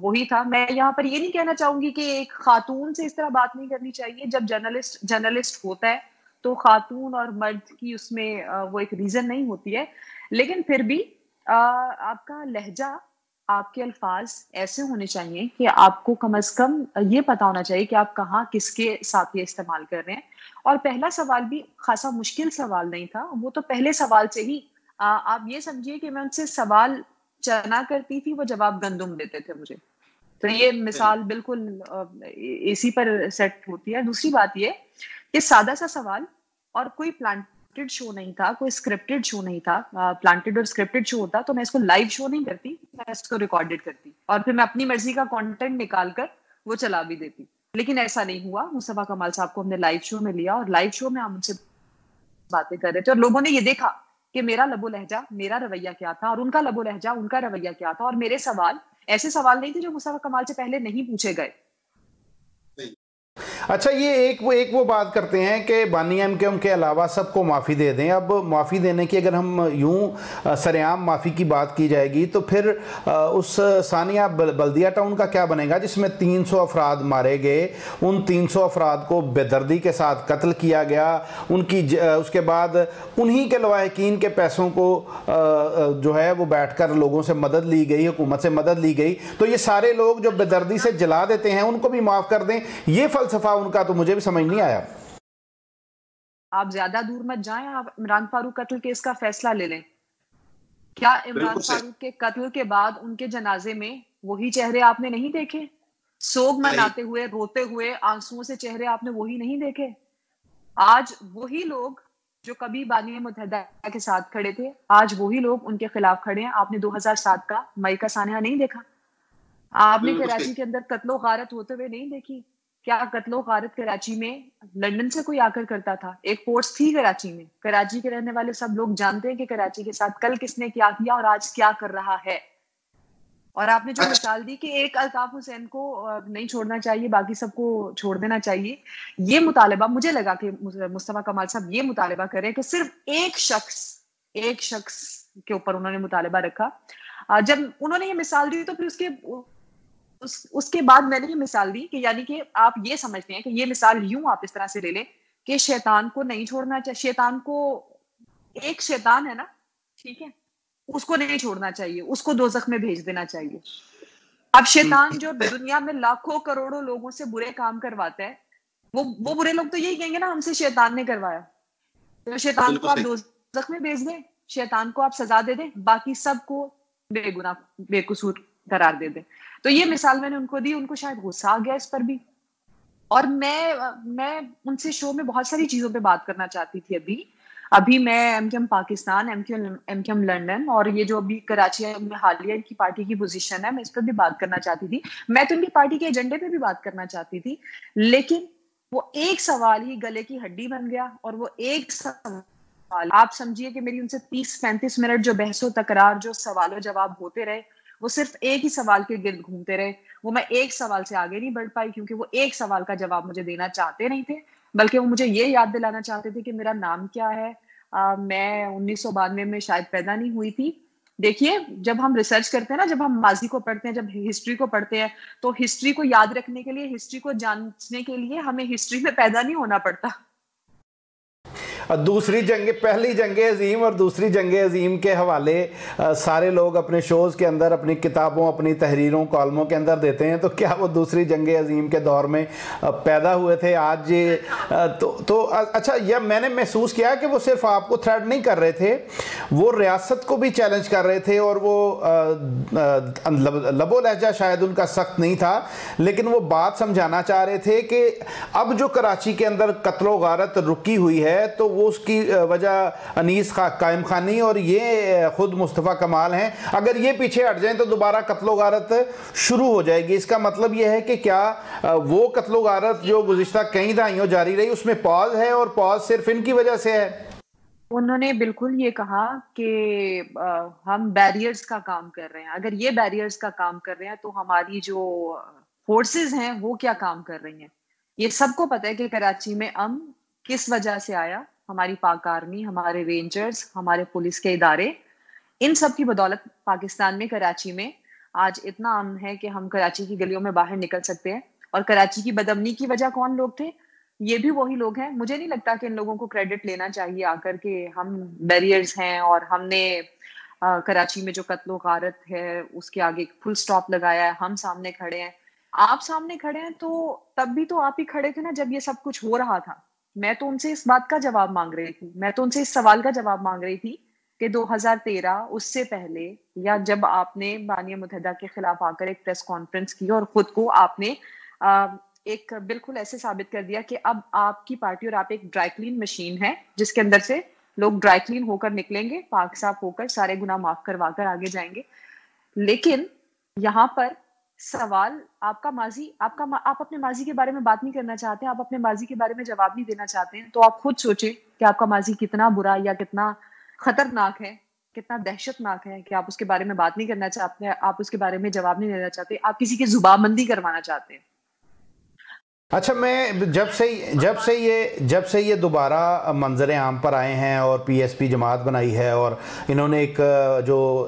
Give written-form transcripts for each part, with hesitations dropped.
وہی تھا. میں یہاں پر یہ نہیں کہنا چاہوں گی کہ ایک خاتون سے اس طرح بات نہیں کرنی چاہیے. جب جرنلسٹ ہوتا ہے تو خاتون اور مرد کی اس میں وہ ایک ریزن نہیں ہوتی ہے, لیکن پھر بھی آپ کا لہجہ, آپ کے الفاظ ایسے ہونے چاہیے کہ آپ کو کم از کم یہ پتا ہونا چاہیے کہ آپ کہاں کس کے ساتھ یہ استعمال کر رہے ہیں. اور پہلا سوال بھی خاصا مشکل سوال نہیں تھا, وہ تو پہلے سوال سے ہی آپ یہ سمجھیے کہ میں ان سے سوال چنا کرتی تھی, وہ جواب گندم دیتے تھے مجھے. تو یہ مثال بالکل اسی پر سیٹ ہوتی ہے. دوسری بات یہ کہ سادہ سا سوال, اور کوئی پلانٹڈ شو نہیں تھا, کوئی اسکرپٹڈ شو نہیں تھا. پلانٹڈ اور اسکرپٹڈ شو ہوتا تو میں اس کو لائیو شو نہیں کرتی, میں اس کو ریکارڈڈ کرتی اور پھر میں اپنی مرضی کا کانٹینٹ نکال کر وہ چلا بھی دیتی. لیکن ایسا نہیں ہوا. مصطفیٰ کمال صاحب کو ہم نے لائیو شو میں لیا, اور لائیو شو میں ہم ان سے باتیں کر رہے تھے, اور لوگوں نے یہ دیکھا کہ میرا لب و لہجہ, میرا رویہ کیا تھا, اور ان کا لب و لہجہ, ان کا رویہ کیا تھا. اور میرے سوال ایسے سوال نہیں تھے جو مصطفیٰ کمال سے پہلے نہیں پوچھے گئے. اچھا, یہ ایک وہ بات کرتے ہیں کہ بانی ایم کے علاوہ سب کو معافی دے دیں. اب معافی دینے کی اگر ہم یوں سرعام معافی کی بات کی جائے گی تو پھر اس ثانیہ بلدیہ ٹاؤن کا کیا بنے گا جس میں 300 افراد مارے گئے, ان 300 افراد کو بے دردی کے ساتھ قتل کیا گیا, ان کی اس کے بعد انہی کے لواحقین کے پیسوں کو جو ہے وہ بیٹھ کر لوگوں سے مدد لی گئی, حکومت سے مدد لی گئی. تو یہ سارے لوگ جو بے دردی سے جلا دیتے ہیں ان کو بھی معاف کر دیں, یہ فلسفہ ان کا تو مجھے بھی سمجھ نہیں آیا. آپ زیادہ دور مت جائیں, آپ عمران فاروق قتل کیس کا فیصلہ لے لیں. کیا عمران فاروق کے قتل کے بعد ان کے جنازے میں وہی چہرے آپ نے نہیں دیکھے؟ سوگ مناتے ہوئے, روتے ہوئے, آنسوؤں سے چہرے آپ نے وہی نہیں دیکھے؟ آج وہی لوگ جو کبھی بانی متحدہ کے ساتھ کھڑے تھے, آج وہی لوگ ان کے خلاف کھڑے ہیں. آپ نے 2007 کا مئی کا سانحہ نہیں دیکھا؟ آپ نے کراچی کے اندر قتل و غارت ہوتے ہوئے نہیں دیکھی؟ کیا قتل و غارت کراچی میں لندن سے کوئی آ کر کرتا تھا؟ ایک فورس تھی کراچی میں. کراچی کے رہنے والے سب لوگ جانتے ہیں کہ کراچی کے ساتھ کل کس نے کیا کیا اور آج کیا کر رہا ہے. اور آپ نے جو مثال دی کہ ایک الطاف حسین کو نہیں چھوڑنا چاہیے, باقی سب کو چھوڑ دینا چاہیے, یہ مطالبہ مجھے لگا کہ مصطفیٰ کمال صاحب یہ مطالبہ کریں کہ صرف ایک شخص کے اوپر انہوں نے مطالبہ رکھا. جب انہوں نے یہ مثال دی تو پھر اس کے بعد میں نے یہ مثال دی کہ یعنی کہ آپ یہ سمجھتے ہیں کہ یہ مثال یوں آپ اس طرح سے لے لیں کہ شیطان کو نہیں چھوڑنا چاہیے, شیطان کو, ایک شیطان ہے نا, ٹھیک ہے, اس کو نہیں چھوڑنا چاہیے, اس کو دوزخ میں بھیج دینا چاہیے. اب شیطان جو دنیا میں لاکھوں کروڑوں لوگوں سے برے کام کرواتا ہے, وہ برے لوگ تو یہی کہیں گے نا ہم سے شیطان نے کروایا. تو شیطان کو آپ دوزخ میں بھیج دیں, شیطان کو آپ سزا دے دیں, باقی سب کو بے گناہ بے قصور قرار دے دیں. تو یہ مثال میں نے ان کو دی, ان کو شاید غصہ آ گیا اس پر بھی. اور میں ان سے شو میں بہت ساری چیزوں پہ بات کرنا چاہتی تھی. ابھی میں M Q M Pakistan, M Q M London, اور یہ جو ابھی کراچی میں حالیہ ان کی پارٹی کی پوزیشن ہے, میں اس پر بھی بات کرنا چاہتی تھی. میں تو ان کی پارٹی کے ایجنڈے پہ بھی بات کرنا چاہتی تھی, لیکن وہ ایک سوال ہی گلے کی ہڈی بن گیا. اور وہ ایک سوال آپ سمجھیے کہ میری ان سے 30-35 منٹ جو بحث و تکرار, جو سوال و جواب ہوتے رہے, وہ صرف ایک ہی سوال کے گرد گھومتے رہے. وہ میں ایک سوال سے آگے نہیں بڑھ پائی, کیونکہ وہ ایک سوال کا جواب مجھے دینا چاہتے نہیں تھے, بلکہ وہ مجھے یہ یاد دلانا چاہتے تھے کہ میرا نام کیا ہے. میں 1992 میں شاید پیدا نہیں ہوئی تھی. دیکھیے, جب ہم ریسرچ کرتے ہیں نا, جب ہم ماضی کو پڑھتے ہیں, جب ہسٹری کو پڑھتے ہیں, تو ہسٹری کو یاد رکھنے کے لیے, ہسٹری کو جاننے کے لیے ہمیں ہسٹری میں پیدا نہیں ہونا پڑتا. پہلی جنگ عظیم اور دوسری جنگ عظیم کے حوالے سارے لوگ اپنے شوز کے اندر, اپنی کتابوں, اپنی تحریروں, کالموں کے اندر دیتے ہیں. تو کیا وہ دوسری جنگ عظیم کے دور میں پیدا ہوئے تھے آج؟ تو اچھا, یہ میں نے محسوس کیا کہ وہ صرف آپ کو تھریٹ نہیں کر رہے تھے, وہ ریاست کو بھی چیلنج کر رہے تھے. اور وہ لب و لہجہ شاید ان کا سخت نہیں تھا, لیکن وہ بات سمجھانا چاہ رہے تھے کہ اب جو کراچی کے اندر قتل و غارت رکی ہوئی ہے, تو وہ اس کی وجہ انیس قائم خانی اور یہ خود مصطفیٰ کمال ہیں. اگر یہ پیچھے ہٹ جائیں تو دوبارہ قتل و غارت شروع ہو جائے گی. اس کا مطلب یہ ہے کہ کیا وہ قتل و غارت جو گزشتہ کئی دہائیوں جاری رہی, اس میں پاز ہے, اور پاز صرف ان کی وجہ سے ہے؟ انہوں نے بالکل یہ کہا کہ ہم بیریئرز کا کام کر رہے ہیں. اگر یہ بیریئرز کا کام کر رہے ہیں تو ہماری جو فورسز ہیں وہ کیا کام کر رہی ہیں؟ یہ سب کو پتہ ہے کہ کراچی میں کس وجہ سے آیا. ہماری پاک آرمی, ہمارے رینجرز, ہمارے پولیس کے ادارے, ان سب کی بدولت پاکستان میں, کراچی میں آج اتنا امن ہے کہ ہم کراچی کی گلیوں میں باہر نکل سکتے ہیں. اور کراچی کی بدامنی کی وجہ کون لوگ تھے؟ یہ بھی وہی لوگ ہیں. مجھے نہیں لگتا کہ ان لوگوں کو کریڈٹ لینا چاہیے آ کر کے ہم بیریئرز ہیں اور ہم نے کراچی میں جو قتل و غارت ہے اس کے آگے فل سٹاپ لگایا ہے. ہم سامنے کھڑے ہیں, آپ سامنے کھڑے ہیں, تو تب بھی تو آپ ہی کھڑے تھے نا جب یہ سب کچھ ہو رہا تھا. میں تو ان سے اس بات کا جواب مانگ رہی تھی, میں تو ان سے اس سوال کا جواب مانگ رہی تھی کہ 2013 اس سے پہلے, یا جب آپ نے بانیہ متحدہ کے خلاف آ کر ایک پریس کانفرنس کی اور خود کو آپ نے ایک بالکل ایسے ثابت کر دیا کہ اب آپ کی پارٹی اور آپ ایک ڈرائی کلین مشین ہے جس کے اندر سے لوگ ڈرائی کلین ہو کر نکلیں گے, پاک صاف ہو کر, سارے گناہ معاف کروا کر آگے جائیں گے. لیکن یہاں پر سوال آپ کا ماضی, آپ اپنے ماضی کے بارے میں بات نہیں کرنا چاہتے, آپ اپنے ماضی کے بارے میں جواب نہیں دینا چاہتے ہیں, تو آپ خود سوچیں کہ آپ کا ماضی کتنا برا یا کتنا خطرناک ہے, کتنا دہشت ناک ہے کہ آپ اس کے بارے میں بات نہیں کرنا چاہتے, آپ اس کے بارے میں جواب نہیں دینا چاہتے, آپ کسی کی زبان بندی کروانا چاہتے ہیں. اچھا, میں جب سے یہ دوبارہ منظر عام پر آئے ہیں اور پی ایس پی جماعت بنائی ہے اور انہوں نے ایک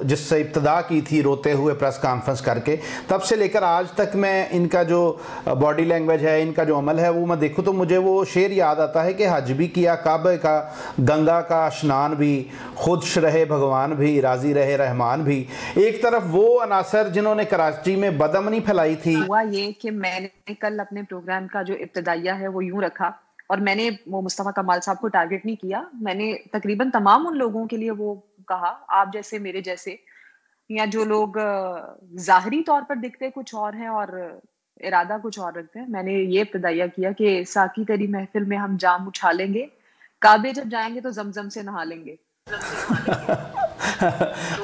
جس سے ابتدا کی تھی روتے ہوئے پریس کانفرنس کر کے, تب سے لے کر آج تک میں ان کا جو باڈی لینگویج ہے, ان کا جو عمل ہے, وہ میں دیکھوں تو مجھے وہ شعر یاد آتا ہے کہ حج بھی کیا کعبہ کا, گنگا کا اشنان بھی, خود رہے بھگوان بھی, راضی رہے رحمان بھی. ایک طرف وہ عناصر جنہوں نے کراچی میں بدامنی پھیلائی تھی. ہوا یہ کہ میں نے کل اپنے پروگرام کا جو ابتدائیہ ہے وہ یوں رکھا, اور میں نے وہ مصطفیٰ کمال صاحب کو ٹارگٹ نہیں کیا, میں نے تقریباً تمام ان لوگوں کے لیے وہ کہا, آپ جیسے, میرے جیسے, یا جو لوگ ظاہری طور پر دکھتے کچھ اور ہیں اور ارادہ کچھ اور رکھتے ہیں. میں نے یہ ابتدائیہ کیا کہ ساقی تیری محفل میں ہم جام اچھالیں گے, کعبے جب جائیں گے تو زمزم سے نہا لیں گے.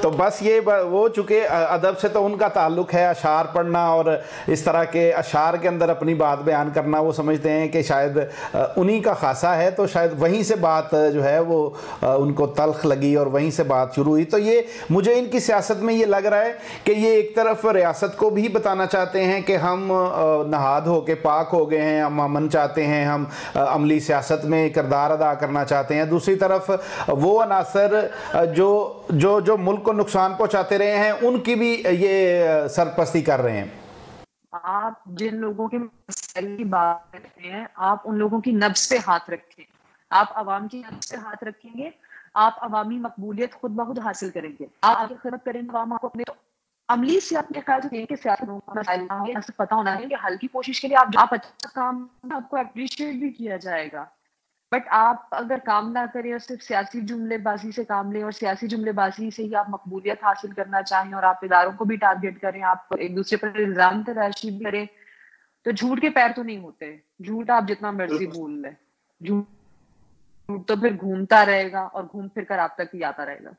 تو بس یہ وہ چونکہ ادب سے تو ان کا تعلق ہے, اشعار پڑھنا اور اس طرح کے اشعار کے اندر اپنی بات بیان کرنا, وہ سمجھتے ہیں کہ شاید انہی کا خاصہ ہے, تو شاید وہیں سے بات جو ہے وہ ان کو تلخ لگی اور وہیں سے بات شروع ہوئی. تو یہ مجھے ان کی سیاست میں یہ لگ رہا ہے کہ یہ ایک طرف ریاست کو بھی بتانا چاہتے ہیں کہ ہم نہاد ہو کے پاک ہو گئے ہیں, ہم امن چاہتے ہیں, ہم عملی سیاست میں کردار ادا کرنا چاہتے ہیں. دوسری طرف وہ عناصر جو ملک کو نقصان پہنچاتے رہے ہیں ان کی بھی یہ سرپرستی کر رہے ہیں. آپ جن لوگوں کے مسائل کی بات کرتے ہیں, آپ ان لوگوں کی نبض پہ ہاتھ رکھیں, آپ عوام کی نبض پہ ہاتھ رکھیں گے, آپ عوامی مقبولیت خود بخود حاصل کریں گے, آپ آگے خدمت کریں گے عوام کو اپنے. تو عملی سیاست کے خیال سے کہ سیاست پتہ ہونا ہے کہ حل کی کوشش کے لیے آپ اچھا کام, آپ کو اپریشیٹ بھی کیا جائے گا, بٹ آپ اگر کام نہ کریں اور صرف سیاسی جملے بازی سے کام لیں اور سیاسی جملے بازی سے ہی آپ مقبولیت حاصل کرنا چاہیں اور آپ اداروں کو بھی ٹارگٹ کریں, آپ ایک دوسرے پر الزام تراشی بھی کریں, تو جھوٹ کے پیر تو نہیں ہوتے. جھوٹ آپ جتنا مرضی بول لیں, جھوٹ تو پھر گھومتا رہے گا اور گھوم پھر کر آپ تک ہی آتا رہے گا.